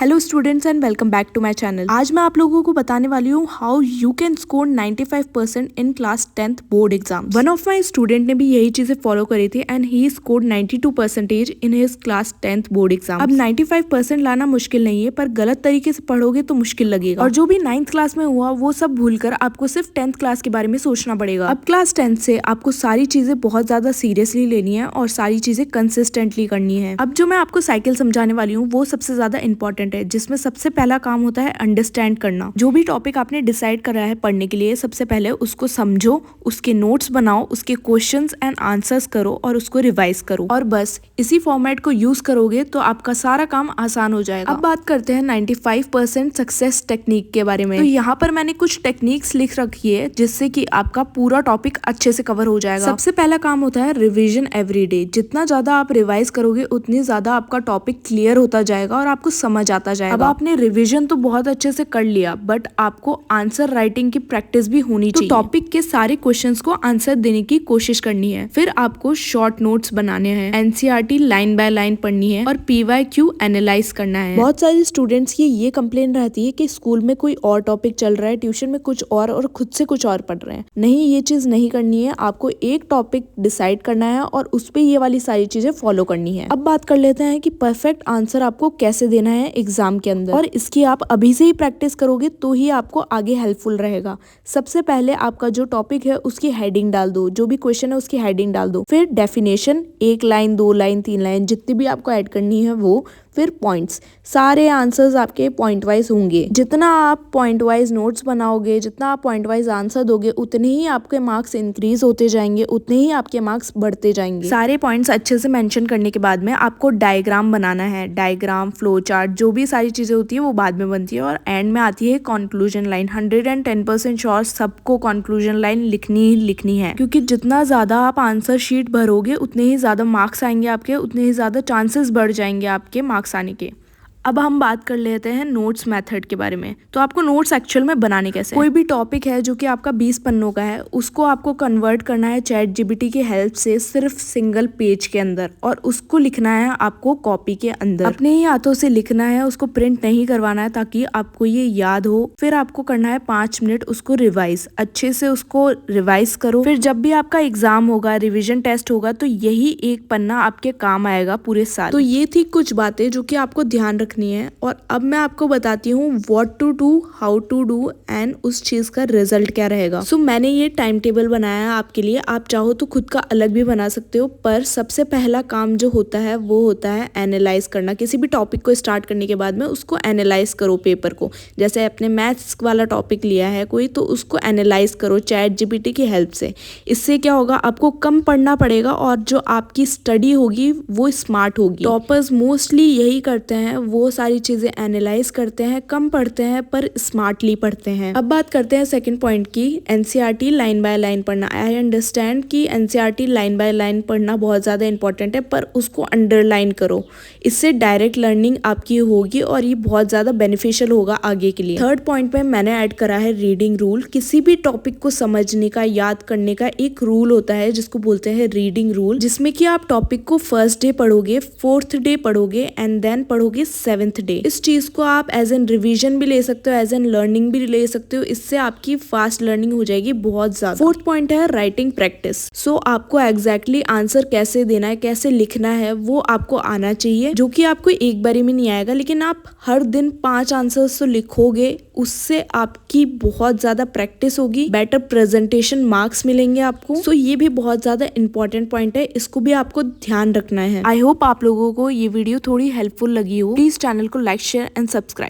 Hello students and welcome back to my channel. आज मैं आप लोगों को बताने वाली हूँ how you can score 95% in class 10th board exam. One of my student ने भी यही चीजें फॉलो करी थी and he scored 92% in his class 10th board exam. अब 95% लाना मुश्किल नहीं है, पर गलत तरीके से पढ़ोगे तो मुश्किल लगेगा। और जो भी 9th क्लास में हुआ वो सब भूलकर आपको सिर्फ 10th क्लास के बारे में सोचना पड़ेगा। अब क्लास 10th से आपको सारी चीजें बहुत ज्यादा सीरियसली लेनी है और सारी चीजें कंसिस्टेंटली करनी है। अब जो मैं आपको साइकिल समझाने वाली हूँ वो सबसे ज्यादा इंपॉर्टेंट है, जिसमें सबसे पहला काम होता है अंडरस्टैंड करना। जो भी टॉपिक आपने डिसाइड करा है पढ़ने के लिए, सबसे पहले उसको समझो, उसके नोट्स बनाओ, उसके क्वेश्चंस एंड आंसर्स करो और उसको रिवाइज करो। और बस इसी फॉर्मेट को यूज करोगे तो आपका सारा काम आसान हो जाएगा। अब बात करते हैं 95% सक्सेस टेक्निक के बारे में। तो यहाँ पर मैंने कुछ टेक्निक्स लिख रखी है जिससे कि आपका पूरा टॉपिक अच्छे से कवर हो जाएगा। सबसे पहला काम होता है रिवीजन एवरीडे। जितना ज्यादा आप रिवाइज करोगे उतनी ज्यादा आपका टॉपिक क्लियर होता जाएगा और आपको समझ आता जाएगा। अब आपने रिवीजन तो बहुत अच्छे से कर लिया, बट आपको आंसर राइटिंग की प्रैक्टिस भी होनी चाहिए। तो टॉपिक के सारे क्वेश्चंस को आंसर देने की कोशिश करनी है। फिर आपको शॉर्ट नोट्स बनाने हैं, एनसीईआरटी लाइन बाय लाइन पढ़नी है और पीवाईक्यू एनालाइज करना है। बहुत सारे स्टूडेंट्स की ये कंप्लेन रहती है कि स्कूल में कोई और टॉपिक चल रहा है, ट्यूशन में कुछ और खुद से कुछ और पढ़ रहे हैं। नहीं, ये चीज नहीं करनी है। आपको एक टॉपिक डिसाइड करना है और उस पे ये वाली सारी चीजें फॉलो करनी है। अब बात कर लेते हैं कि परफेक्ट आंसर आपको कैसे देना है एग्जाम के अंदर, और इसकी आप अभी से ही प्रैक्टिस करोगे तो ही आपको आगे हेल्पफुल रहेगा। सबसे पहले आपका जो टॉपिक है उसकी हेडिंग डाल दो, जो भी क्वेश्चन है उसकी हेडिंग डाल दो। फिर डेफिनेशन 1 लाइन 2 लाइन 3 लाइन जितनी भी आपको ऐड करनी है वो। फिर पॉइंट्स, सारे आंसर्स आपके पॉइंट वाइज होंगे। जितना आप पॉइंट वाइज नोट्स बनाओगे, जितना आप पॉइंट वाइज आंसर दोगे, उतने ही आपके मार्क्स इंक्रीज होते जाएंगे, उतने ही आपके मार्क्स बढ़ते जाएंगे। सारे पॉइंट्स अच्छे से मेंशन करने के बाद में आपको डायग्राम बनाना है। डायग्राम, फ्लो चार्ट, जो भी सारी चीजें होती है वो बाद में बनती है और एंड में आती है कंक्लूजन लाइन। 110% श्योर सबको कंक्लूजन लाइन लिखनी ही लिखनी है, क्योंकि जितना ज्यादा आप आंसर शीट भरोगे उतने ही ज्यादा मार्क्स आएंगे आपके, उतने ही ज्यादा चांसेस बढ़ जाएंगे आपके मार्क्स आने के। अब हम बात कर लेते हैं नोट्स मेथड के बारे में। तो आपको नोट्स एक्चुअल में बनाने कैसे? कोई भी टॉपिक है जो कि आपका 20 पन्नों का है, उसको आपको कन्वर्ट करना है चैट जीपीटी की हेल्प से सिर्फ सिंगल पेज के अंदर, और उसको लिखना है आपको कॉपी के अंदर। अपने ही हाथों से लिखना है, उसको प्रिंट नहीं करवाना है ताकि आपको ये याद हो। फिर आपको करना है 5 मिनट उसको रिवाइज, अच्छे से उसको रिवाइज करो। फिर जब भी आपका एग्जाम होगा, रिविजन टेस्ट होगा, तो यही एक पन्ना आपके काम आएगा पूरे साल। तो ये थी कुछ बातें जो कि आपको ध्यान रखनी है। और अब मैं आपको बताती हूँ what to do, how to do and उस चीज का रिजल्ट क्या रहेगा। सो मैंने ये टाइम टेबल बनाया है आपके लिए। आप चाहो तो खुद का अलग भी बना सकते हो, पर सबसे पहला काम जो होता है वो होता है एनालाइज करना। किसी भी टॉपिक को स्टार्ट करने के बाद में उसको एनालाइज करो पेपर को। जैसे अपने मैथ्स वाला टॉपिक लिया है कोई, तो उसको एनालाइज करो चैट जीपीटी की हेल्प से। इससे क्या होगा, आपको कम पढ़ना पड़ेगा और जो आपकी स्टडी होगी वो स्मार्ट होगी। टॉपर्स मोस्टली यही करते हैं, वो सारी चीजें एनालाइज करते हैं, कम पढ़ते हैं पर स्मार्टली पढ़ते हैं। अब बात करते हैं सेकंड पॉइंट की, एनसीईआरटी लाइन बाय लाइन पढ़ना। आई अंडरस्टैंड कि एनसीईआरटी लाइन बाय लाइन पढ़ना बहुत ज्यादा इंपॉर्टेंट है, पर उसको अंडरलाइन करो। इससे डायरेक्ट लर्निंग आपकी होगी और ये बहुत ज्यादा बेनिफिशियल होगा आगे के लिए। थर्ड पॉइंट पे मैंने ऐड करा है रीडिंग रूल। किसी भी टॉपिक को समझने का, याद करने का एक रूल होता है जिसको बोलते हैं रीडिंग रूल, जिसमें कि आप टॉपिक को फर्स्ट डे पढ़ोगे, 4th डे पढ़ोगे एंड देन पढ़ोगे 7th डे। इस चीज को आप एज एन रिवीजन भी ले सकते हो, एज एन लर्निंग भी ले सकते हो। इससे आपकी फास्ट लर्निंग हो जाएगी बहुत ज्यादा। फोर्थ पॉइंट है राइटिंग प्रैक्टिस। सो आपको एग्जैक्टली आंसर कैसे देना है, कैसे लिखना है वो आपको आना चाहिए, जो कि आपको एक बारी में नहीं आएगा। लेकिन आप हर दिन 5 आंसर्स तो लिखोगे, उससे आपकी बहुत ज्यादा प्रैक्टिस होगी, बेटर प्रेजेंटेशन मार्क्स मिलेंगे आपको। सो ये भी बहुत ज्यादा इंपॉर्टेंट पॉइंट है, इसको भी आपको ध्यान रखना है। आई होप आप लोगों को ये वीडियो थोड़ी हेल्पफुल लगी हो। प्लीज चैनल को लाइक, शेयर एंड सब्सक्राइब।